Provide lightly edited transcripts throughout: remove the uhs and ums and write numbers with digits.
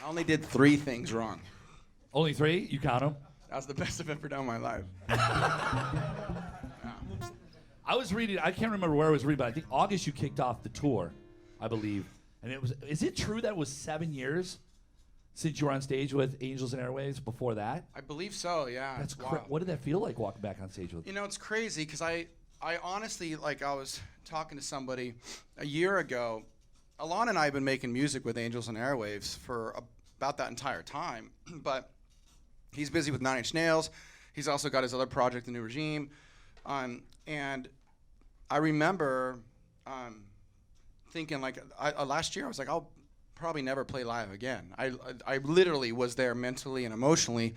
I only did 3 things wrong. Only 3? You count them? That was the best I've ever done in my life. I was reading, I can't remember where I was reading, but I think August you kicked off the tour, I believe. And is it true that it was 7 years since you were on stage with Angels and Airwaves before that? I believe so, yeah. That's what did that feel like walking back on stage with? You know, it's crazy because I honestly, like, I was talking to somebody a year ago. Alon and I have been making music with Angels and Airwaves for about that entire time, but he's busy with 9 Inch Nails. He's also got his other project, The New Regime. And I remember thinking, like, last year I was like, I'll probably never play live again. I literally was there mentally and emotionally,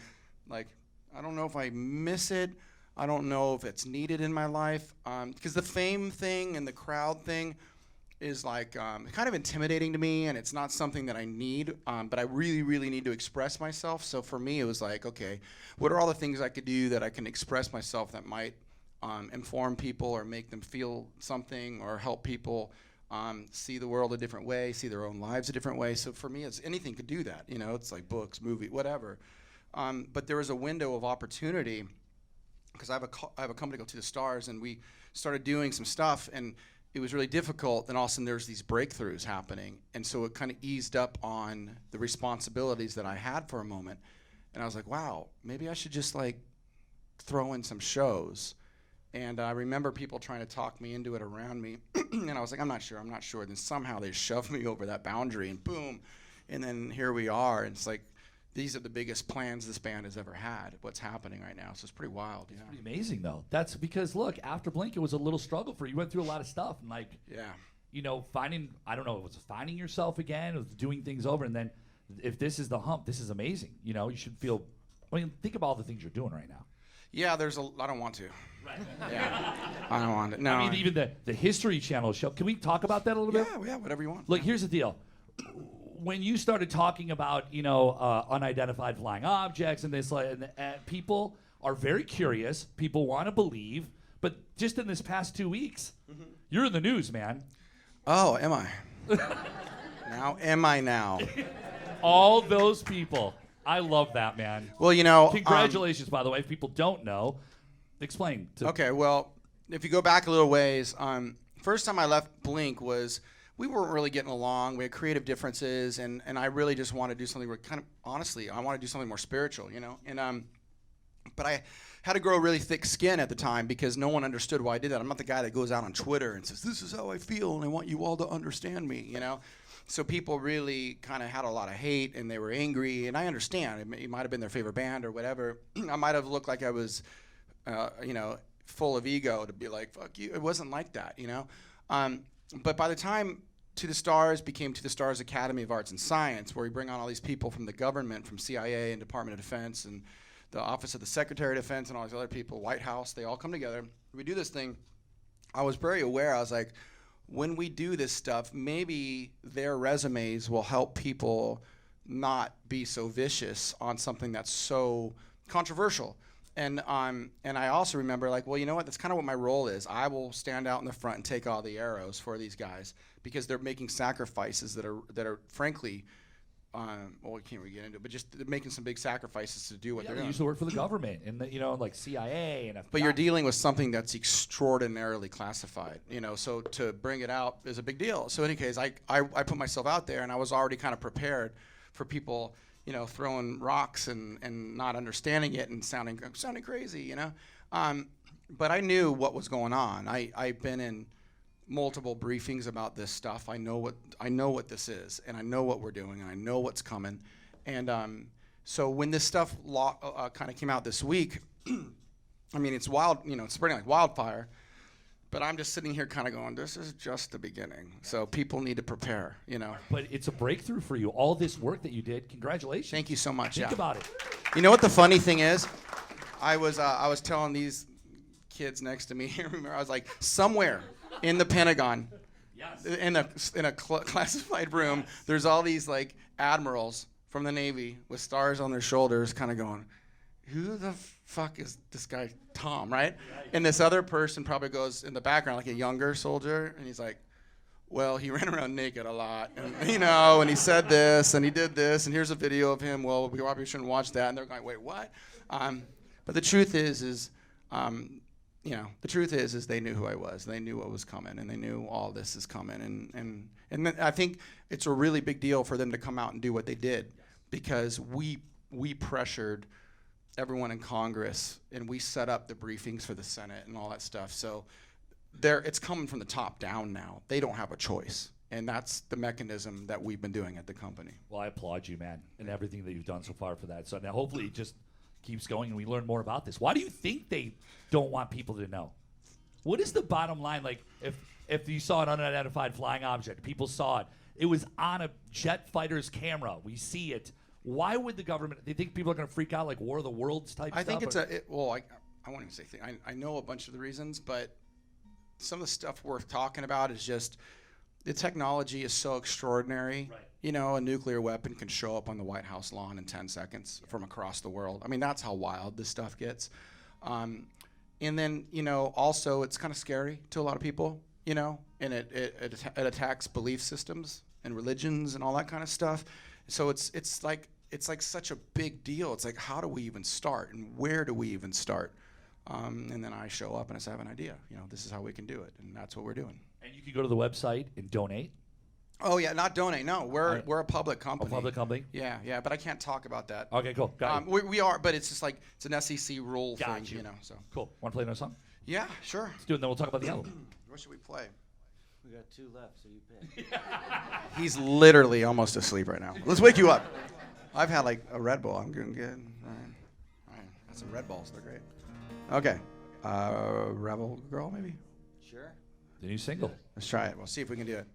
like, I don't know if I miss it. I don't know if it's needed in my life. Because the fame thing and the crowd thing is like kind of intimidating to me, and it's not something that I need, but I really, really need to express myself. So for me, it was like, okay, what are all the things I could do that I can express myself that might inform people or make them feel something or help people see the world a different way, see their own lives a different way. So for me, it's anything could do that. You know, it's like books, movie, whatever. But there was a window of opportunity because I have a company called To the Stars, and we started doing some stuff, and it was really difficult. Then all of a sudden there's these breakthroughs happening, and so it kind of eased up on the responsibilities that I had for a moment. And I was like, wow, maybe I should just like throw in some shows. And I remember people trying to talk me into it around me, and I was like, I'm not sure. Then somehow they shoved me over that boundary, and boom, and then here we are. And it's like, these are the biggest plans this band has ever had, what's happening right now. So it's pretty wild. Yeah. It's pretty amazing, though. That's because, look, after Blink, it was a little struggle for you. You went through a lot of stuff, and like, yeah, you know, I don't know, it was finding yourself again, it was doing things over, and then if this is the hump, this is amazing. You know, you should feel, I mean, think about all the things you're doing right now. Yeah, I don't want to. Right. Yeah, I don't want it. No. I mean, even the History Channel show. Can we talk about that a little bit? Yeah, whatever you want. Look, here's the deal. When you started talking about, you know, unidentified flying objects and this, and people are very curious. People want to believe. But just in this past 2 weeks, you're in the news, man. Oh, am I? Am I now? All those people. I love that, man. Well, you know. Congratulations, by the way. If people don't know, explain. Okay, well, if you go back a little ways, first time I left Blink was we weren't really getting along. We had creative differences, and I really just wanted to do something honestly, I wanted to do something more spiritual, you know. And but I had to grow really thick skin at the time because no one understood why I did that. I'm not the guy that goes out on Twitter and says, this is how I feel, and I want you all to understand me, you know. So people really kind of had a lot of hate, and they were angry, and I understand. It might have been their favorite band or whatever. I might have looked like I was, you know, full of ego to be like, fuck you. It wasn't like that, you know. But by the time To the Stars became To the Stars Academy of Arts and Science, where we bring on all these people from the government, from CIA and Department of Defense and the Office of the Secretary of Defense and all these other people, White House, they all come together. We do this thing. I was very aware. I was like, when we do this stuff, maybe their resumes will help people not be so vicious on something that's so controversial. And I also remember, like, well, you know what? That's kind of what my role is. I will stand out in the front and take all the arrows for these guys because they're making sacrifices that are frankly, well, we can't really get into it, but just they're making some big sacrifices to do what they're doing. They used to work for the government, and you know, like CIA and FBI. But you're dealing with something that's extraordinarily classified, you know. So to bring it out is a big deal. So in any case, I put myself out there, and I was already kind of prepared for people, you know, throwing rocks and not understanding it and sounding crazy, you know. But I knew what was going on. I've been in multiple briefings about this stuff. I know what this is, and I know what we're doing, and I know what's coming. And so when this stuff kind of came out this week, I mean, it's wild, you know, it's spreading like wildfire. But I'm just sitting here kind of going, this is just the beginning. So people need to prepare, you know. But it's a breakthrough for you. All this work that you did, congratulations. Thank you so much. Think about it. You know what the funny thing is? I was telling these kids next to me, remember, I was like, somewhere in the Pentagon, yes, in a classified room, there's all these like admirals from the Navy with stars on their shoulders kind of going, who the fuck is this guy Tom, right? And this other person probably goes in the background like a younger soldier, and he's like, well, he ran around naked a lot, and, you know, and he said this, and he did this, and here's a video of him. Well, we probably shouldn't watch that. And they're going, wait, what? But the truth is you know, the truth is they knew who I was. They knew what was coming, and they knew all this is coming. And I think it's a really big deal for them to come out and do what they did, because we pressured everyone in Congress, and we set up the briefings for the Senate and all that stuff. So it's coming from the top down now. They don't have a choice. And that's the mechanism that we've been doing at the company. Well, I applaud you, man, and everything that you've done so far for that. So now hopefully it just keeps going and we learn more about this. Why do you think they don't want people to know? What is the bottom line? Like, if you saw an unidentified flying object, people saw it, it was on a jet fighter's camera, we see it. Why would the government, they think people are going to freak out like War of the Worlds type stuff? I think it's I won't even say thing. I know a bunch of the reasons, but some of the stuff worth talking about is just the technology is so extraordinary. Right. You know, a nuclear weapon can show up on the White House lawn in 10 seconds from across the world. I mean, that's how wild this stuff gets. And then, you know, also it's kind of scary to a lot of people, you know, and it attacks belief systems and religions and all that kind of stuff. So it's like such a big deal. It's like, how do we even start, and where do we even start? And then I show up and I say, I have an idea. You know, this is how we can do it, and that's what we're doing. And you can go to the website and donate. Oh yeah, not donate. No, we're a public company. A public company. Yeah, but I can't talk about that. Okay, cool. Got it. We are, but it's just like it's an SEC rule thing, you know. So cool. Want to play another song? yeah, sure. Let's do it, and then we'll talk about the album. What should we play? We got 2 left, so you pick. He's literally almost asleep right now. Let's wake you up. I've had like a Red Bull. I'm doing good. All right. Got some Red Balls. They're great. Okay. Rebel Girl, maybe. Sure. The new single. Let's try it. We'll see if we can do it.